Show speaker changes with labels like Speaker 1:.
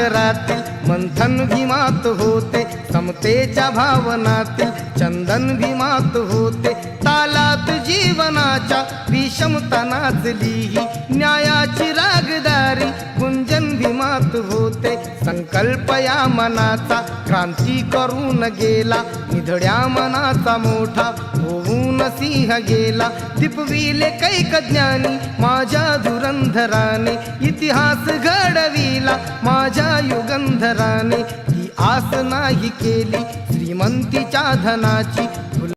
Speaker 1: सागरातील मंथन भीमात होते, समतेच्या भावनातील चंदन भीमात होते, तालात जीवनाच्या विषमता नाचली ही न्यायाची रागदारी गुंजन भीमात होते। संकल्प या मनाचा क्रांती करून गेला, निधड्या मनाचा मोठा होऊन सिंह गेला। दिपविले कैक ज्ञानी माझ्या धुरंधराने, इतिहास घडविला माझ्या युगंधराने। ही आस नाही केली श्रीमंतीच्या धनाची,